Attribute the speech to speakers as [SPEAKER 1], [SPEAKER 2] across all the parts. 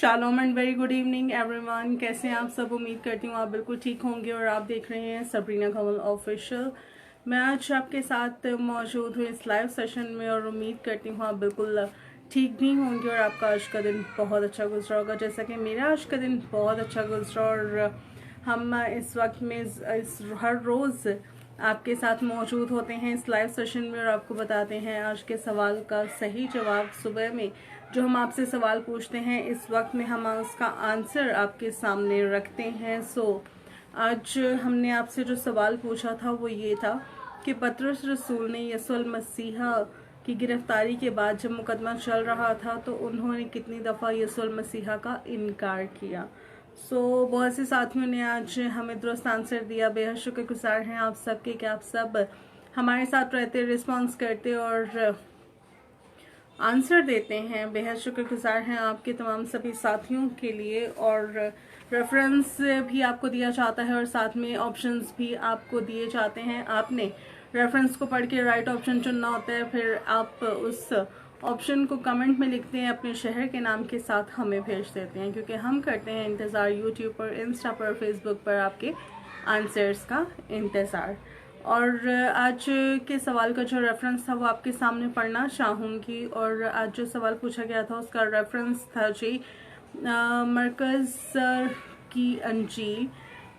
[SPEAKER 1] Shalom and very good evening everyone. कैसे हैं आप सब? उम्मीद करती हूँ आप बिल्कुल ठीक होंगे और आप देख रहे हैं सबरीना कमल ऑफिशियल। मैं आज आपके साथ मौजूद हूँ इस लाइव सेशन में और उम्मीद करती हूँ आप बिल्कुल ठीक भी होंगे और आपका आज का दिन बहुत अच्छा गुजरा होगा, जैसा कि मेरा आज का दिन बहुत अच्छा गुजरा। और हम इस वक्त में हर रोज़ आपके साथ मौजूद होते हैं इस लाइव सेशन में और आपको बताते हैं आज के सवाल का सही जवाब। सुबह में जो हम आपसे सवाल पूछते हैं इस वक्त में हम उसका आंसर आपके सामने रखते हैं। आज हमने आपसे जो सवाल पूछा था वो ये था कि पतरस रसूल ने यीशु मसीहा की गिरफ्तारी के बाद जब मुकदमा चल रहा था तो उन्होंने कितनी दफ़ा यीशु मसीहा का इनकार किया। बहुत से साथियों ने आज हमें दुरुस्त आंसर दिया। बेहद शुक्रगुजार हैं आप सबके कि आप सब हमारे साथ रहते, रिस्पॉन्स करते और आंसर देते हैं। बेहद शुक्रगुजार हैं आपके तमाम सभी साथियों के लिए। और रेफरेंस भी आपको दिया जाता है और साथ में ऑप्शंस भी आपको दिए जाते हैं। आपने रेफरेंस को पढ़ के राइट ऑप्शन चुनना होता है, फिर आप उस ऑप्शन को कमेंट में लिखते हैं, अपने शहर के नाम के साथ हमें भेज देते हैं, क्योंकि हम करते हैं इंतज़ार यूट्यूब पर, इंस्टा पर, फेसबुक पर आपके आंसर्स का इंतज़ार। और आज के सवाल का जो रेफरेंस था वो आपके सामने पढ़ना चाहूँगी। और आज जो सवाल पूछा गया था उसका रेफरेंस था जी मरकज़ की अंजील,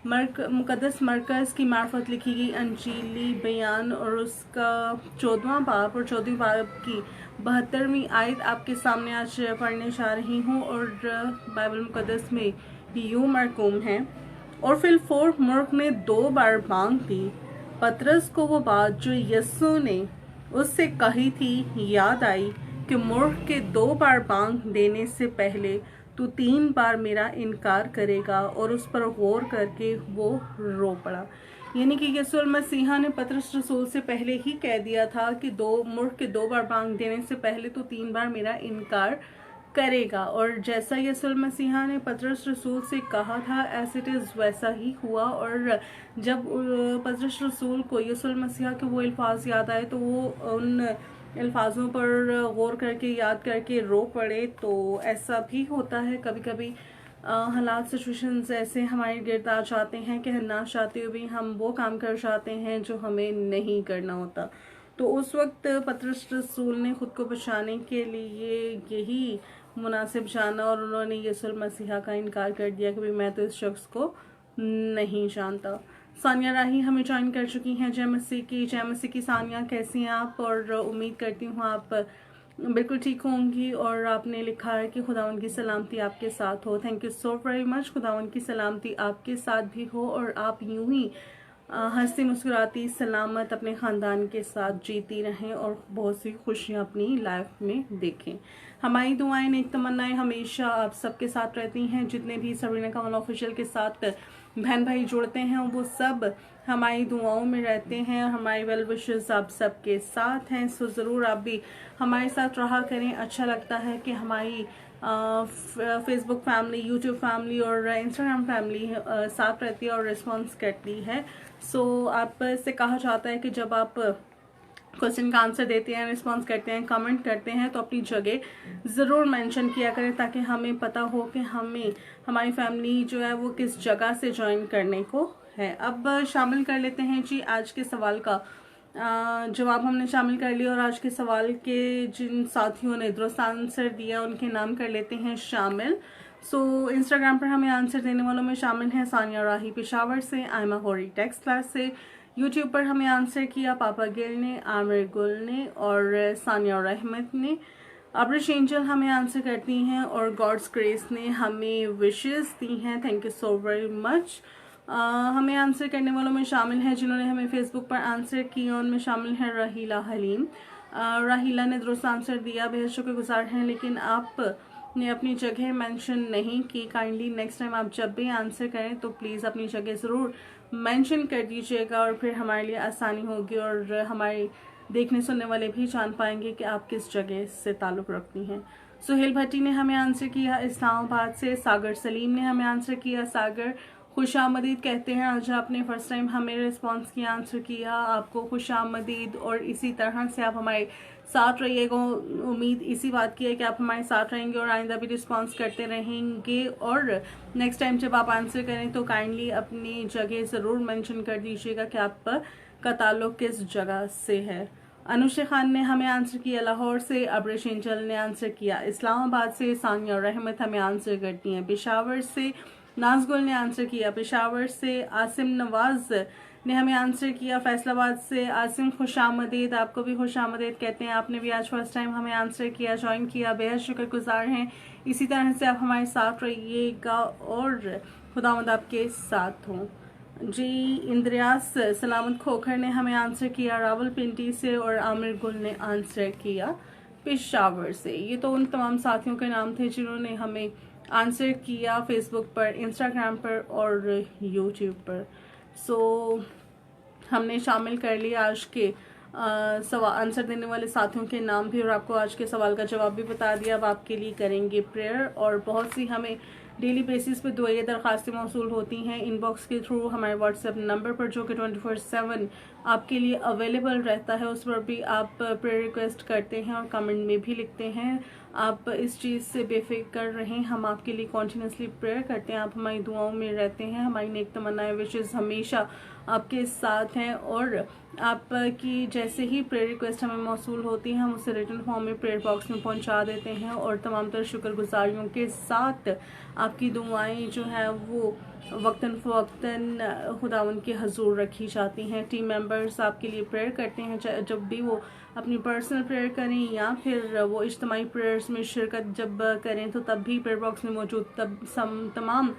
[SPEAKER 1] मुकद्दस मरकज़ की मार्फत लिखी गई अंजीली बयान और उसका 14वां बाब और 14वीं बाब की 72वीं आयत आपके सामने आज पढ़ने जा रही हूँ। और बाइबल मुकद्दस में यूँ मरकूम है, और फिर फोर मूर्ख ने 2 बार मांग दी। पतरस को वो बात जो यीशु ने उससे कही थी याद आई कि मूर्ख के 2 बार मांग देने से पहले तू 3 बार मेरा इनकार करेगा। और उस पर गौर करके वो रो पड़ा। यानी कि यीशु मसीहा ने पतरस रसूल से पहले ही कह दिया था कि मूर्ख के 2 बार मांग देने से पहले तू 3 बार मेरा इनकार करेगा। और जैसा यीशु मसीहा ने पतरस रसूल से कहा था एज इट इज़ वैसा ही हुआ। और जब पतरस रसूल को यीशु मसीहा के वो अल्फाज याद आए तो वो उन अल्फाजों पर गौर करके याद करके रो पड़े। तो ऐसा भी होता है कभी कभी, हालात सिचुएशंस ऐसे हमारे गिर्द आ जाते हैं कि ना चाहते हुए भी हम वो काम कर जाते हैं जो हमें नहीं करना होता। तो उस वक्त पतरस रसूल ने खुद को बचाने के लिए यही मुनासिब जाना और उन्होंने यीशु मसीहा का इनकार कर दिया कि मैं तो इस शख्स को नहीं जानता। सानिया राही हमें ज्वाइन कर चुकी हैं। जय मसीह की सानिया, कैसी हैं आप? और उम्मीद करती हूँ आप बिल्कुल ठीक होंगी। और आपने लिखा है कि खुदावन की सलामती आपके साथ हो। Thank you so very much. खुदावन की सलामती आपके साथ भी हो और आप यूं ही हंसती मुस्कुराती सलामत अपने ख़ानदान के साथ जीती रहें और बहुत सी खुशियाँ अपनी लाइफ में देखें। हमारी दुआएं, नेक तमन्नाएं हमेशा आप सबके साथ रहती हैं। जितने भी सबरीना कमल ऑफिशियल के साथ बहन भाई जुड़ते हैं वो सब हमारी दुआओं में रहते हैं। हमारी वेल विशेस आप सबके साथ हैं। ज़रूर आप भी हमारे साथ रहा करें। अच्छा लगता है कि हमारी फेसबुक फैमिली, यूट्यूब फैमिली और इंस्टाग्राम फैमिली साथ रहती है और रिस्पॉन्स करती है। आप से कहा जाता है कि जब आप क्वेश्चन का आंसर देते हैं, रिस्पॉन्स करते हैं, कमेंट करते हैं तो अपनी जगह ज़रूर मेंशन किया करें, ताकि हमें पता हो कि हमारी फैमिली जो है वो किस जगह से ज्वाइन करने को है। अब शामिल कर लेते हैं जी आज के सवाल का जवाब हमने शामिल कर लिया। और आज के सवाल के जिन साथियों ने दुरुस्त आंसर दिया उनके नाम कर लेते हैं शामिल। इंस्टाग्राम पर हमें आंसर देने वालों में शामिल हैं सानिया राही पेशावर से, आयमा होरी टेक्स्ट क्लास से। यूट्यूब पर हमें आंसर किया पापा गिल ने, आमिर गुल ने और सानिया रहमत ने। अब्रिश एंजल हमें आंसर करती हैं और गॉड्स ग्रेस ने हमें विशेस दी हैं। Thank you so very much. हमें आंसर करने वालों में शामिल हैं जिन्होंने हमें फेसबुक पर आंसर किया, उनमें शामिल हैं राहिला हलीम। राहिला ने दुरुस्त आंसर दिया, बेहद शुक्रगुजार हैं, लेकिन आप ने अपनी जगह मेंशन नहीं की। काइंडली नेक्स्ट टाइम आप जब भी आंसर करें तो प्लीज़ अपनी जगह ज़रूर मेंशन कर दीजिएगा और फिर हमारे लिए आसानी होगी और हमारे देखने सुनने वाले भी जान पाएंगे कि आप किस जगह से ताल्लुक़ रखती हैं। सुहेल भट्टी ने हमें आंसर किया इस्लामाबाद से। सागर सलीम ने हमें आंसर किया। सागर खुश आमदीद कहते हैं, आज आपने फर्स्ट टाइम हमें रिस्पॉन्स किया, आंसर किया, आपको खुश आमदीद। और इसी तरह से आप हमारे साथ रहिएगा। उम्मीद इसी बात की है कि आप हमारे साथ रहेंगे और आइंदा भी रिस्पॉन्स करते रहेंगे। और नेक्स्ट टाइम जब आप आंसर करें तो काइंडली अपनी जगह ज़रूर मेंशन कर दीजिएगा कि आपका ताल्लुक़ किस जगह से है। अनुशा खान ने हमें आंसर किया लाहौर से, अब्रिश एंजल ने आंसर किया इस्लामाबाद से, सानिया रहमत हमें आंसर करती हैं पेशावर से, नाजगुल ने आंसर किया पेशावर से, आसिम नवाज ने हमें आंसर किया फैसलाबाद से, आसिम खुशामदीद, आपको भी खुशामदीद कहते हैं, आपने भी आज फर्स्ट टाइम हमें आंसर किया, ज्वाइन किया, बेहद शुक्रगुजार हैं। इसी तरह से आप हमारे साथ रहिएगा और खुदावंद आपके साथ हों जी। इंद्रियास सलामत खोखर ने हमें आंसर किया रावलपिंडी से और आमिर गुल ने आंसर किया पेशावर से। ये तो उन तमाम साथियों के नाम थे जिन्होंने हमें आंसर किया फेसबुक पर, इंस्टाग्राम पर और यूट्यूब पर। सो हमने शामिल कर लिया आज के सवाल आंसर देने वाले साथियों के नाम भी और आपको आज के सवाल का जवाब भी बता दिया। अब आपके लिए करेंगे प्रेयर और बहुत सी हमें डेली बेसिस पे दुआएं दरखास्तें मौसूल होती हैं इनबॉक्स के थ्रू हमारे व्हाट्सएप नंबर पर, जो कि 24/7 आपके लिए अवेलेबल रहता है। उस पर भी आप प्रेयर रिक्वेस्ट करते हैं और कमेंट में भी लिखते हैं। आप इस चीज़ से बेफिक्र रहें, हम आपके लिए कॉन्टिन्यूसली प्रेयर करते हैं, आप हमारी दुआओं में रहते हैं। हमारी नेक तमन्नाएं विशेष हमेशा आपके साथ हैं और आपकी जैसे ही प्रेयर रिक्वेस्ट हमें मौसूल होती है हम उसे रिटर्न फॉर्म में प्रेयर बॉक्स में पहुंचा देते हैं और तमाम तर शुक्रगुजारियों के साथ आपकी दुआएं जो है वो वक्तन फ़वक्तन खुदावन के हजूर रखी जाती हैं। टीम मेंबर्स आपके लिए प्रेयर करते हैं, जब भी वो अपनी पर्सनल प्रेयर करें या फिर वो इज्तिमाई प्रेयर्स में शिरकत जब करें तो तब भी प्रेयर बॉक्स में मौजूद तमाम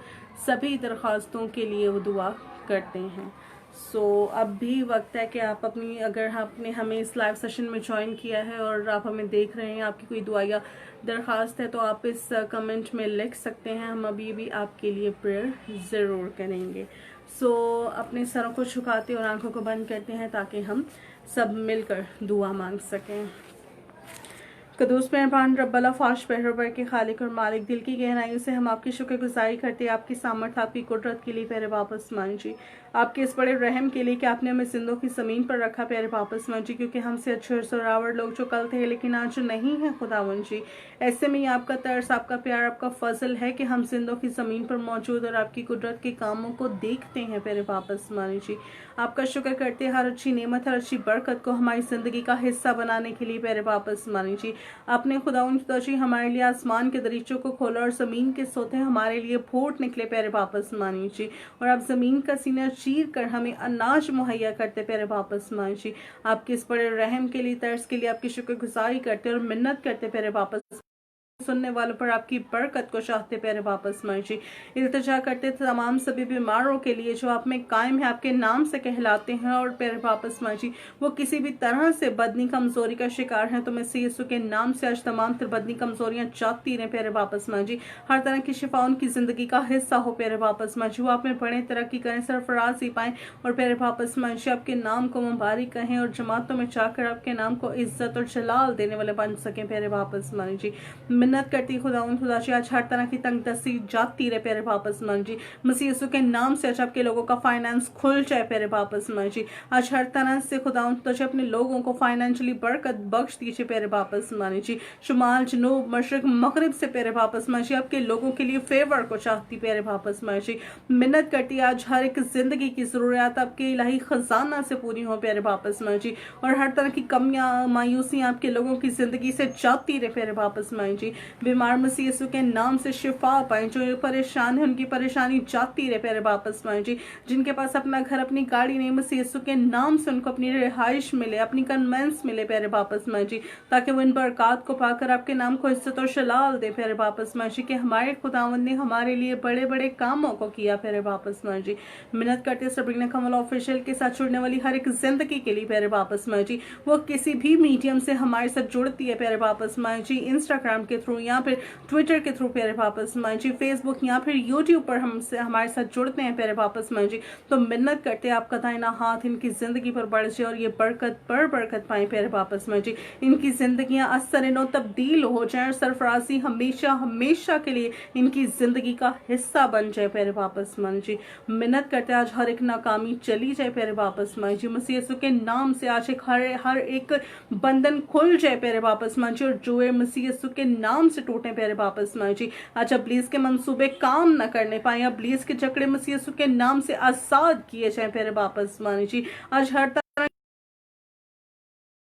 [SPEAKER 1] सभी दरख्वास्तों के लिए वो दुआ करते हैं। सो अब भी वक्त है कि आप अपनी, अगर आपने हमें इस लाइव सेशन में ज्वाइन किया है और आप हमें देख रहे हैं, आपकी कोई दुआ या दरख्वास्त है तो आप इस कमेंट में लिख सकते हैं, हम अभी भी आपके लिए प्रेयर ज़रूर करेंगे। सो अपने सरों को झुकाते और आंखों को बंद करते हैं ताकि हम सब मिलकर दुआ मांग सकें। कदूस मेहरबान रब्बला फाश पहरबर के खालिक और मालिक, दिल की गहराइयों से हम आपकी शुक्रगुजारी करते हैं आपकी सामर्थ, आपकी कुदरत के लिए प्यारे वापस मांझी, आपके इस बड़े रहम के लिए कि आपने हमें जिंदों की ज़मीन पर रखा प्यारे वापस मांझी, क्योंकि हमसे अच्छे और जोरावर लोग जो कल थे लेकिन आज नहीं है खुदावन जी। ऐसे में आपका तर्स, आपका प्यार, आपका फजल है कि हम जिंदों की ज़मीन पर मौजूद और आपकी कुदरत के कामों को देखते हैं प्यारे वापस मांझी। आपका शुक्र करते हैं हर अच्छी नेमत, हर अच्छी बरकत को हमारी ज़िंदगी का हिस्सा बनाने के लिए प्यारे वापस मांझी। आपने खुदावन जी हमारे लिए आसमान के दरीचों को खोला और ज़मीन के सोते हमारे लिए फूट निकले प्यारे वापस मांझी, और आप ज़मीन का सीना चीर कर हमें अनाज मुहैया करते प्यारे वापस मांझी। आपके इस बड़े रहम के लिए, तर्स के लिए आपकी शुक्रगुजारी करते और मिन्नत करते प्यारे वापस, सुनने वालों पर आपकी बरकत को चाहते प्यारे वापस मर्जी। इल्तिजा करते तमाम सभी बीमारों के लिए जो आप में कायम है, आपके नाम से कहलाते हैं और प्यारे वापस मर्जी वो किसी भी तरह से बदनी कमजोरी का शिकार है तो मैं यीशु के नाम से आज तमाम तर बदनी कमजोरियां जाती रहे प्यारे वापस मर्जी। हर तरह की शिफा उनकी जिंदगी का हिस्सा हो प्यारे वापस मर्जी। वो आप में बड़े तरक्की करें, सरफराजी पाएं और प्यारे वापस मर्जी आपके नाम को मुबारक कहें और जमातों में जाकर आपके नाम को इज्जत और जलाल देने वाले बन सकें प्यारे वापस मर्जी। मिन्नत करती खुदा जी आज हर तरह की तंग दस्ती जाती रहे प्यारे वापस मर्जी। मसीह यीशु के नाम से आज आपके लोगों का फाइनेंस खुल जाए प्यारे वापस मर्जी। आज हर तरह से खुदा अपने लोगों को फाइनेंशियली बरकत बख्श दीजिए प्यारे वापस मर्जी। शुमाल, जनूब, मशरक, मगरिब से प्यारे वापस मर्जी आपके लोगों के लिए फेवर को चाहती प्यारे वापस मर्जी। मिन्नत करती आज हर एक जिंदगी की जरूरियात आपके इलाही खजाना से पूरी हो प्यारे वापस मर्जी, और हर तरह की कमियां, मायूसियां आपके लोगों की जिंदगी से जाती रहे प्यारे वापस मर्जी। बीमार मसीह यीशु के नाम से शिफा पाएं, जो परेशान है उनकी परेशानी जाती रहे प्यारे वापस मर्जी। जिनके पास अपना घर, अपनी गाड़ी नहीं, मसीह यीशु के नाम से उनको अपनी रिहाइश मिले, अपनी कन्वेंस मिले प्यारे वापस मर्जी, ताकि वो इन बरकत को पाकर आपके नाम को इज्जत और शलाल दे प्यारे वापस मर्जी कि हमारे खुदावंद ने हमारे लिए बड़े बड़े कामों को किया प्यारे वापस मर्जी। मिन्नत करते सबरीना कमल ऑफिशियल के साथ जुड़ने वाली हर एक जिंदगी के लिए प्यारे वापस मर्जी, वो किसी भी मीडियम से हमारे साथ जुड़ती है प्यारे वापस मर्जी, इंस्टाग्राम के थ्रू थ्रू या फिर ट्विटर के थ्रू प्यारे पापा इस्माइल जी, फेसबुक या फिर यूट्यूब पर हमसे हमारे साथ जुड़ते हैं प्यारे पापा इस्माइल जी, तो मिन्नत करते हैं आपका दाहिना हाथ इनकी ज़िंदगी पर बढ़ जाए और ये बरकत पर बरकत पाए प्यारे पापा इस्माइल जी। इनकी ज़िंदगियाँ असरनो तब्दील हो जाए और सरफराजी हमेशा हमेशा के लिए इनकी ज़िंदगी का हिस्सा बन जाए प्यारे पापा इस्माइल जी। मिन्नत करते हैं आज हर एक नाकामी चली जाए प्यारे पापा इस्माइल जी। मसीह यीशु के नाम से आज हर एक बंधन खुल जाए प्यारे पापा इस्माइल जी, और जुए मसीह यीशु के नाम से टूटे प्यारे पापा इस्माइल जी। आज अब्लीस के मंसूबे काम न करने पाए, अब्लीस के जकड़े मसीह यीशु के नाम से आजाद किए जाए प्यारे पापा इस्माइल जी। आज हर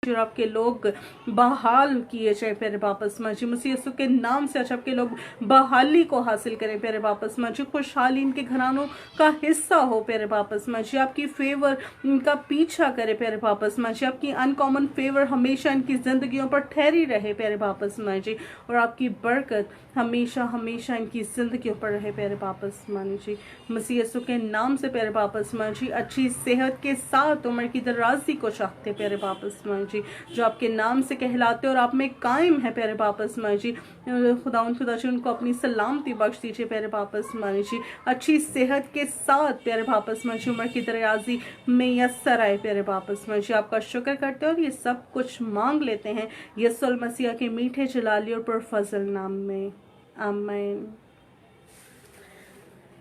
[SPEAKER 1] और आपके लोग बहाल किए जाए प्यारे पापा इस्माइल जी। मसीह यीशु के नाम से आज आपके लोग बहाली को हासिल करें प्यारे पापा इस्माइल जी। खुशहाली इनके घरानों का हिस्सा हो प्यारे पापा इस्माइल जी। आपकी फेवर इनका पीछा करे प्यारे पापा इस्माइल जी। आपकी अनकॉमन फेवर हमेशा इनकी जिंदगियों पर ठहरी रहे प्यारे पापा इस्माइल जी, और आपकी बरकत हमेशा हमेशा इनकी जिंदगियों पर रहे प्यारे पापा इस्माइल जी। मसीह यीशु के नाम से प्यारे पापा इस्माइल जी अच्छी सेहत के साथ उम्र की दराजी को चाहते प्यारे पापा इस्माइल जी, जो आपके नाम से कहलाते और आप में कायम है प्यारे पापा इस्माइल जी। खुदा जी उनको अपनी सलामती बख्श दीजिए प्यारे पापा इस्माइल जी। अच्छी सेहत के साथ प्यारे पापा इस्माइल जी उम्र की दराजी में यस्सर आए प्यारे पापा इस्माइल जी। आपका शुक्र करते हैं और ये सब कुछ मांग लेते हैं यीशु मसीह के मीठे जलाली और पुरफजल नाम में, आमीन।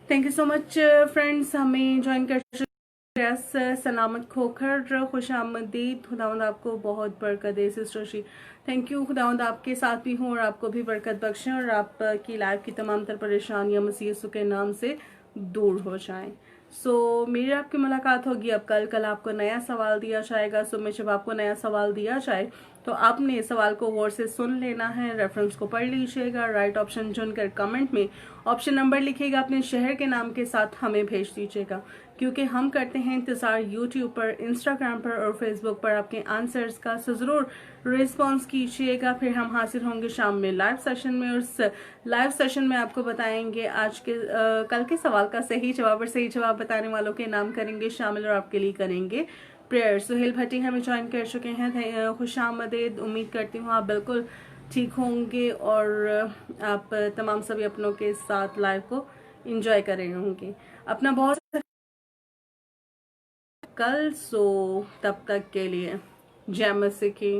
[SPEAKER 1] Thank you so much friends, हमें ज्वाइन कर सलामत खोकर खुश आमदीद। खुदावंद आपको बहुत बरकत दे सिस्टर जी। Thank you. खुदावंद आपके साथ भी हूँ और आपको भी बरकत बख्शें और आपकी लाइफ की तमाम तर परेशानियां मसीह यीशु के नाम से दूर हो जाएं। मेरी आपकी मुलाकात होगी अब कल आपको नया सवाल दिया जाएगा। मैं जब आपको नया सवाल दिया जाए तो आपने इस सवाल को गौर से सुन लेना है, रेफरेंस को पढ़ लीजिएगा, राइट ऑप्शन चुनकर कमेंट में ऑप्शन नंबर लिखिएगा, अपने शहर के नाम के साथ हमें भेज दीजिएगा, क्योंकि हम करते हैं इंतज़ार यूट्यूब पर, इंस्टाग्राम पर और फेसबुक पर आपके आंसर्स का। ज़रूर रिस्पॉन्स कीजिएगा। फिर हम हाजिर होंगे शाम में लाइव सेशन में, और उस लाइव सेशन में आपको बताएंगे आज के कल के सवाल का सही जवाब, और सही जवाब बताने वालों के नाम करेंगे शामिल और आपके लिए करेंगे प्रेयर। सुहेल भट्टी हमें ज्वाइन कर चुके हैं। खुश आमदीद। उम्मीद करती हूँ आप बिल्कुल ठीक होंगे और आप तमाम सभी अपनों के साथ लाइव को एंजॉय कर रहे होंगे। अपना बहुत कल तब तक के लिए जय मसीह की।